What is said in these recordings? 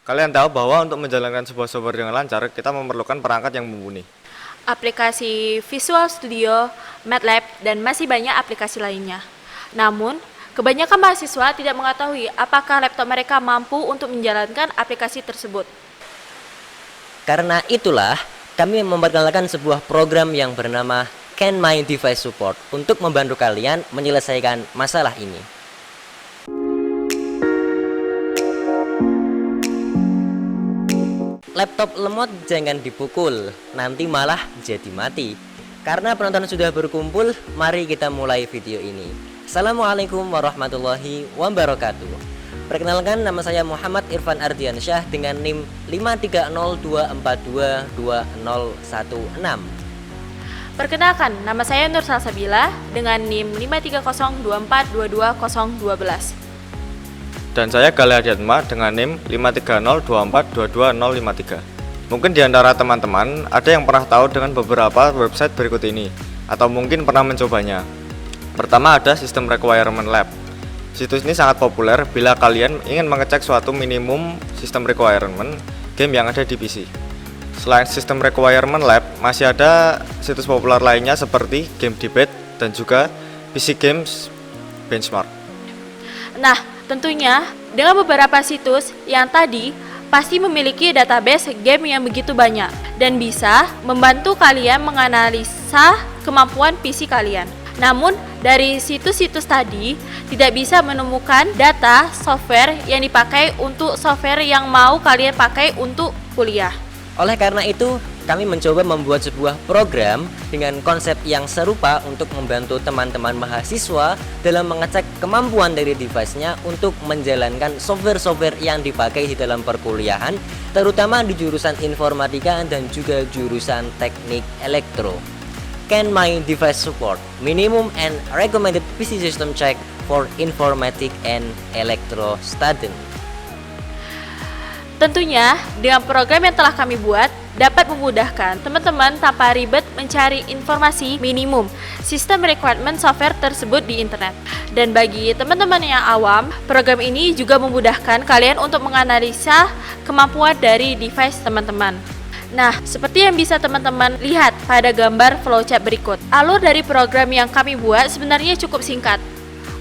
Kalian tahu bahwa untuk menjalankan sebuah software dengan lancar, kita memerlukan perangkat yang mumpuni. Aplikasi Visual Studio, MATLAB, dan masih banyak aplikasi lainnya. Namun, kebanyakan mahasiswa tidak mengetahui apakah laptop mereka mampu untuk menjalankan aplikasi tersebut. Karena itulah, kami memperkenalkan sebuah program yang bernama Can My Device Support untuk membantu kalian menyelesaikan masalah ini. Laptop lemot jangan dipukul, nanti malah jadi mati. Karena penonton sudah berkumpul, mari kita mulai video ini. Assalamualaikum warahmatullahi wabarakatuh. Perkenalkan, nama saya Muhammad Irfan Ardiansyah dengan NIM 53024222016. Perkenalkan, nama saya Nur Salsabila dengan NIM 53024222012. Dan saya Galih Adiatma dengan NIM 53024222053. Mungkin di antara teman-teman ada yang pernah tahu dengan beberapa website berikut ini, atau mungkin pernah mencobanya. Pertama ada System Requirement Lab. Situs ini sangat populer bila kalian ingin mengecek suatu minimum System Requirement game yang ada di PC. Selain System Requirement Lab, masih ada situs populer lainnya seperti Game Debate dan juga PC Games Benchmark. Nah, tentunya dengan beberapa situs yang tadi pasti memiliki database game yang begitu banyak dan bisa membantu kalian menganalisa kemampuan PC kalian. Namun, dari situs-situs tadi tidak bisa menemukan data software yang dipakai untuk software yang mau kalian pakai untuk kuliah. Oleh karena itu, kami mencoba membuat sebuah program dengan konsep yang serupa untuk membantu teman-teman mahasiswa dalam mengecek kemampuan dari device-nya untuk menjalankan software-software yang dipakai di dalam perkuliahan, terutama di jurusan informatika dan juga jurusan teknik elektro. Can My Device Support Minimum and Recommended PC System Check for Informatic and Electro Student. Tentunya, dengan program yang telah kami buat, dapat memudahkan teman-teman tanpa ribet mencari informasi minimum sistem requirement software tersebut di internet. Dan bagi teman-teman yang awam, program ini juga memudahkan kalian untuk menganalisa kemampuan dari device teman-teman. Nah, seperti yang bisa teman-teman lihat pada gambar flowchart berikut. Alur dari program yang kami buat sebenarnya cukup singkat.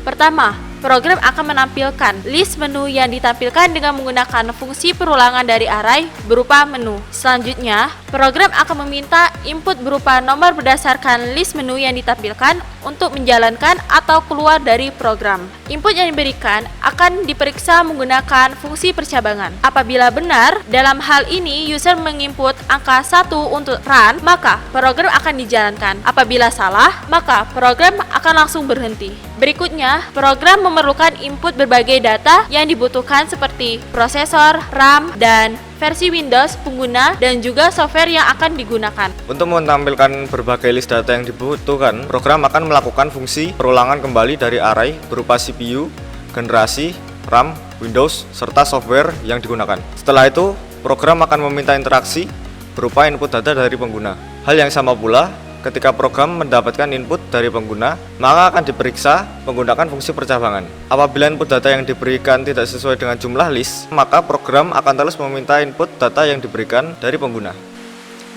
Pertama, program akan menampilkan list menu yang ditampilkan dengan menggunakan fungsi perulangan dari array berupa menu. Selanjutnya, program akan meminta input berupa nomor berdasarkan list menu yang ditampilkan untuk menjalankan atau keluar dari program. Input yang diberikan akan diperiksa menggunakan fungsi percabangan. Apabila benar, dalam hal ini user menginput angka 1 untuk run, maka program akan dijalankan. Apabila salah, maka program akan langsung berhenti. Berikutnya, program memerlukan input berbagai data yang dibutuhkan seperti prosesor, RAM, dan versi Windows pengguna dan juga software yang akan digunakan. Untuk menampilkan berbagai list data yang dibutuhkan, program akan melakukan fungsi perulangan kembali dari array berupa CPU, generasi, RAM, Windows, serta software yang digunakan. Setelah itu, program akan meminta interaksi berupa input data dari pengguna. Hal yang sama pula, ketika program mendapatkan input dari pengguna, maka akan diperiksa menggunakan fungsi percabangan. Apabila input data yang diberikan tidak sesuai dengan jumlah list, maka program akan terus meminta input data yang diberikan dari pengguna.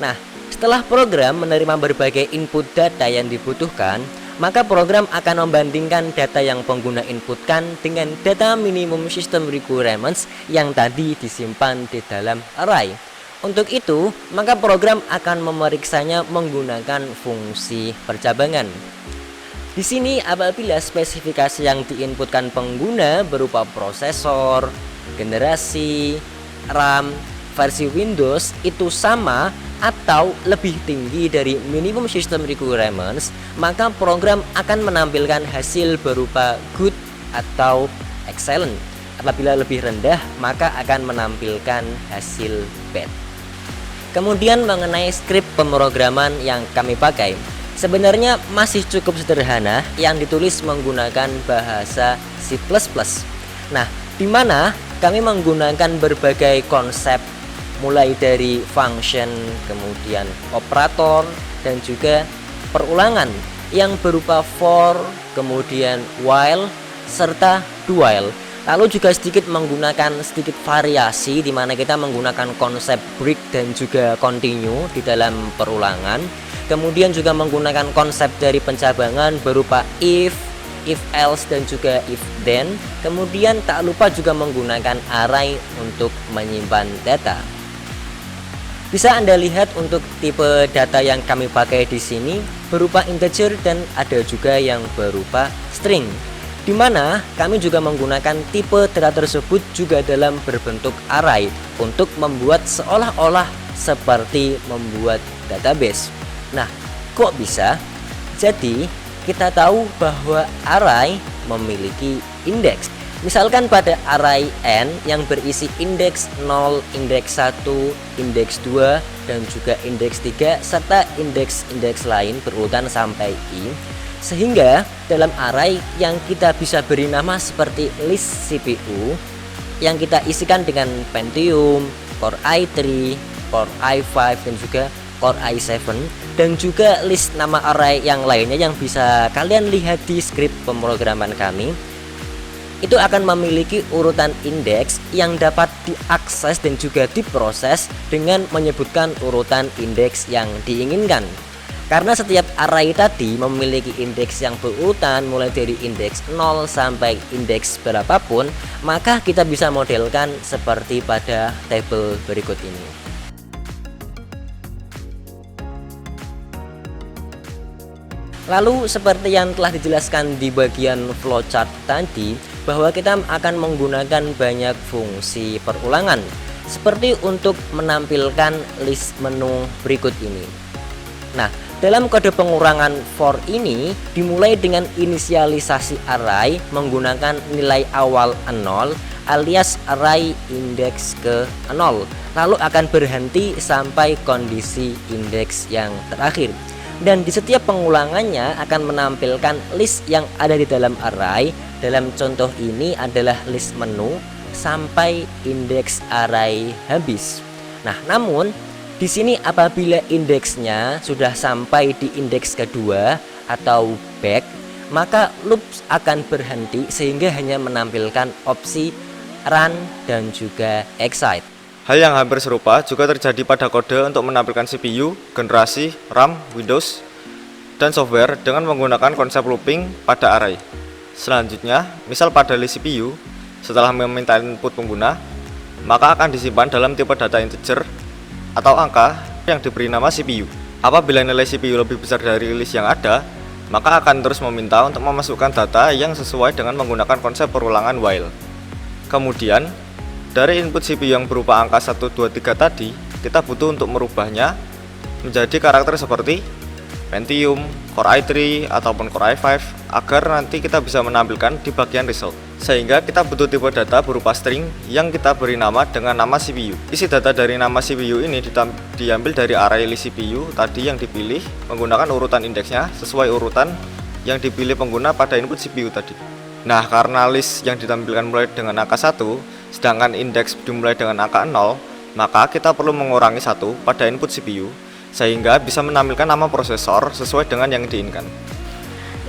Nah, setelah program menerima berbagai input data yang dibutuhkan, maka program akan membandingkan data yang pengguna inputkan dengan data minimum system requirements yang tadi disimpan di dalam array. Untuk itu, maka program akan memeriksanya menggunakan fungsi percabangan. Di sini, apabila spesifikasi yang diinputkan pengguna berupa prosesor, generasi, RAM, versi Windows itu sama atau lebih tinggi dari minimum system requirements, maka program akan menampilkan hasil berupa good atau excellent. Apabila lebih rendah, maka akan menampilkan hasil bad. Kemudian mengenai skrip pemrograman yang kami pakai, sebenarnya masih cukup sederhana yang ditulis menggunakan bahasa C++. Nah, di mana kami menggunakan berbagai konsep mulai dari function, kemudian operator, dan juga perulangan yang berupa for, kemudian while, serta do while. Lalu juga sedikit menggunakan sedikit variasi, di mana kita menggunakan konsep break dan juga continue di dalam perulangan. Kemudian juga menggunakan konsep dari pencabangan berupa if else dan juga if then. Kemudian tak lupa juga menggunakan array untuk menyimpan data. Bisa Anda lihat untuk tipe data yang kami pakai di sini berupa integer dan ada juga yang berupa string, di mana kami juga menggunakan tipe data tersebut juga dalam berbentuk array untuk membuat seolah-olah seperti membuat database. Nah, kok bisa? Jadi, kita tahu bahwa array memiliki indeks. Misalkan pada array n yang berisi indeks 0, indeks 1, indeks 2, dan juga indeks 3 serta indeks-indeks lain berurutan sampai i. Sehingga dalam array yang kita bisa beri nama seperti list CPU yang kita isikan dengan Pentium, Core i3, Core i5 dan juga Core i7, dan juga list nama array yang lainnya yang bisa kalian lihat di skrip pemrograman kami, itu akan memiliki urutan indeks yang dapat diakses dan juga diproses dengan menyebutkan urutan indeks yang diinginkan. Karena setiap array tadi memiliki indeks yang berurutan mulai dari indeks 0 sampai indeks berapapun, maka kita bisa modelkan seperti pada tabel berikut ini. Lalu seperti yang telah dijelaskan di bagian flowchart tadi, bahwa kita akan menggunakan banyak fungsi perulangan seperti untuk menampilkan list menu berikut ini. Nah, dalam kode pengurangan for ini dimulai dengan inisialisasi array menggunakan nilai awal 0 alias array indeks ke 0, lalu akan berhenti sampai kondisi indeks yang terakhir. Dan di setiap pengulangannya akan menampilkan list yang ada di dalam array. Dalam contoh ini adalah list menu sampai indeks array habis. Nah, namun di sini apabila indeksnya sudah sampai di indeks kedua atau back, maka loop akan berhenti sehingga hanya menampilkan opsi run dan juga excite. Hal yang hampir serupa juga terjadi pada kode untuk menampilkan CPU, generasi, RAM, Windows, dan software dengan menggunakan konsep looping pada array. Selanjutnya, misal pada list CPU, setelah meminta input pengguna, maka akan disimpan dalam tipe data integer atau angka yang diberi nama CPU. Apabila nilai CPU lebih besar dari list yang ada, maka akan terus meminta untuk memasukkan data yang sesuai dengan menggunakan konsep perulangan while. Kemudian, dari input CPU yang berupa angka 1, 2, 3 tadi, kita butuh untuk merubahnya menjadi karakter seperti Pentium, Core i3, ataupun Core i5 agar nanti kita bisa menampilkan di bagian result. Sehingga kita butuh tipe data berupa string yang kita beri nama dengan nama CPU. Isi data dari nama CPU ini diambil dari array list CPU tadi yang dipilih menggunakan urutan indeksnya sesuai urutan yang dipilih pengguna pada input CPU tadi. Nah, karena list yang ditampilkan mulai dengan angka 1, sedangkan indeks dimulai dengan angka 0, maka kita perlu mengurangi 1 pada input CPU sehingga bisa menampilkan nama prosesor sesuai dengan yang diinginkan.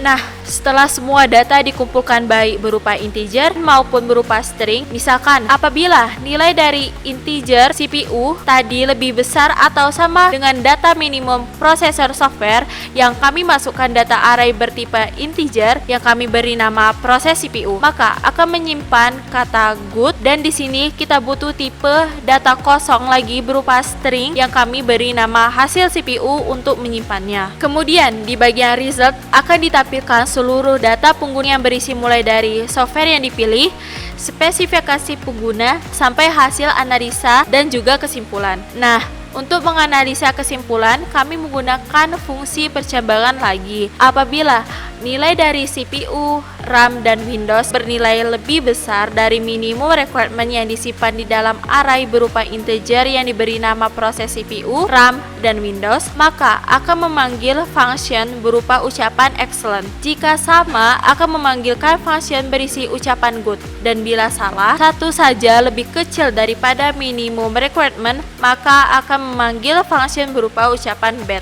Nah, setelah semua data dikumpulkan baik berupa integer maupun berupa string, misalkan apabila nilai dari integer CPU tadi lebih besar atau sama dengan data minimum prosesor software yang kami masukkan data array bertipe integer yang kami beri nama proses CPU, maka akan menyimpan kata good, dan di sini kita butuh tipe data kosong lagi berupa string yang kami beri nama hasil CPU untuk menyimpannya. Kemudian di bagian result akan ditampilkan seluruh data pengguna yang berisi mulai dari software yang dipilih, spesifikasi pengguna, sampai hasil analisa dan juga kesimpulan. Nah, untuk menganalisa kesimpulan, kami menggunakan fungsi percambangan lagi. Apabila nilai dari CPU, RAM, dan Windows bernilai lebih besar dari minimum requirement yang disimpan di dalam array berupa integer yang diberi nama proses CPU, RAM, dan Windows, maka akan memanggil function berupa ucapan excellent. Jika sama, akan memanggilkan function berisi ucapan good. Dan bila salah, satu saja lebih kecil daripada minimum requirement, maka akan memanggil function berupa ucapan bad.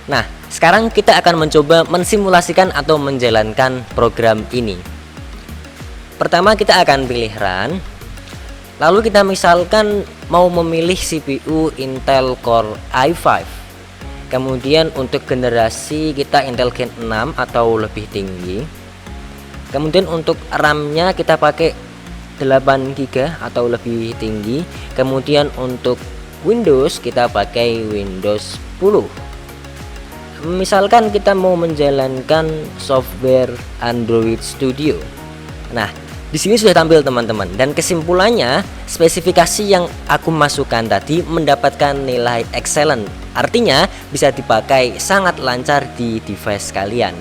Nah, sekarang kita akan mencoba mensimulasikan atau menjalankan program ini. pertama kita akan pilih run. Lalu kita misalkan mau memilih CPU Intel Core i5. Kemudian untuk generasi kita Intel Gen 6 atau lebih tinggi. Kemudian untuk RAM-nya kita pakai 8 GB atau lebih tinggi. Kemudian untuk Windows kita pakai Windows 10. Misalkan kita mau menjalankan software Android Studio. Nah, di sini sudah tampil teman-teman, dan kesimpulannya spesifikasi yang aku masukkan tadi mendapatkan nilai excellent. Artinya bisa dipakai sangat lancar di device kalian.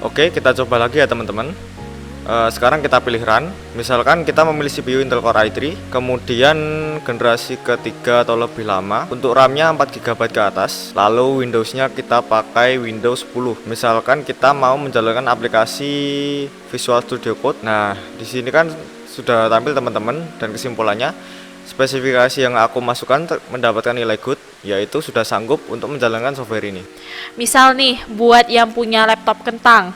Oke, kita coba lagi ya teman-teman. Sekarang kita pilih run. Misalkan kita memilih CPU Intel Core i3, kemudian generasi ketiga atau lebih lama. Untuk RAM-nya 4 GB ke atas. Lalu Windows-nya kita pakai Windows 10. Misalkan kita mau menjalankan aplikasi Visual Studio Code. Nah, di sini kan sudah tampil teman-teman, dan kesimpulannya spesifikasi yang aku masukkan mendapatkan nilai good, yaitu sudah sanggup untuk menjalankan software ini. Misal nih, buat yang punya laptop kentang,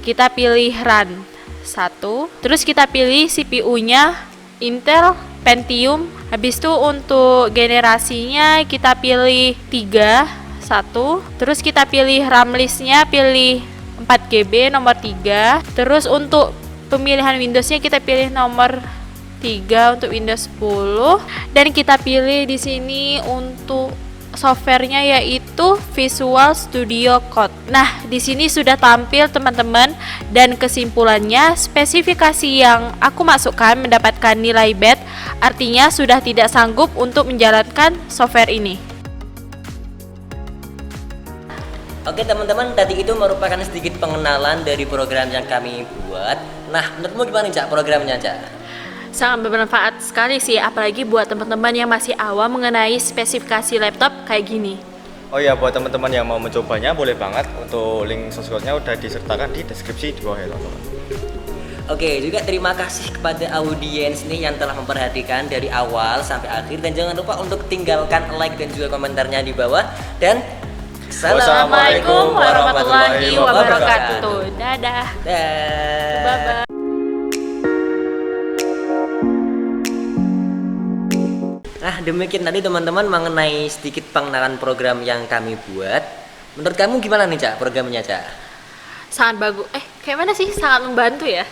kita pilih run 1, terus kita pilih CPU-nya Intel Pentium. Habis itu untuk generasinya kita pilih 3, 1. Terus kita pilih RAM list-nya, pilih 4 GB nomor 3. Terus untuk pemilihan Windows-nya kita pilih nomor 3 untuk Windows 10, dan kita pilih di sini untuk softwarenya yaitu Visual Studio Code. Nah, di sini sudah tampil teman-teman, dan kesimpulannya spesifikasi yang aku masukkan mendapatkan nilai bad, artinya sudah tidak sanggup untuk menjalankan software ini. Oke teman-teman, tadi itu merupakan sedikit pengenalan dari program yang kami buat. Nah, menurutmu gimana Cak programnya Cak? Sangat bermanfaat sekali sih, apalagi buat teman-teman yang masih awam mengenai spesifikasi laptop kayak gini. Oh ya, buat teman-teman yang mau mencobanya boleh banget. Untuk link source-nya udah disertakan di deskripsi di bawah ya teman-teman. Oke, juga terima kasih kepada audiens nih yang telah memperhatikan dari awal sampai akhir, dan jangan lupa untuk tinggalkan like dan juga komentarnya di bawah, dan Assalamualaikum warahmatullahi wabarakatuh. Dadah. Dah. Bye-bye. Nah, demikian tadi teman-teman mengenai sedikit pengenalan program yang kami buat. Menurut kamu gimana nih Cak programnya Cak? Sangat bagus. Kayak mana sih? Sangat membantu ya.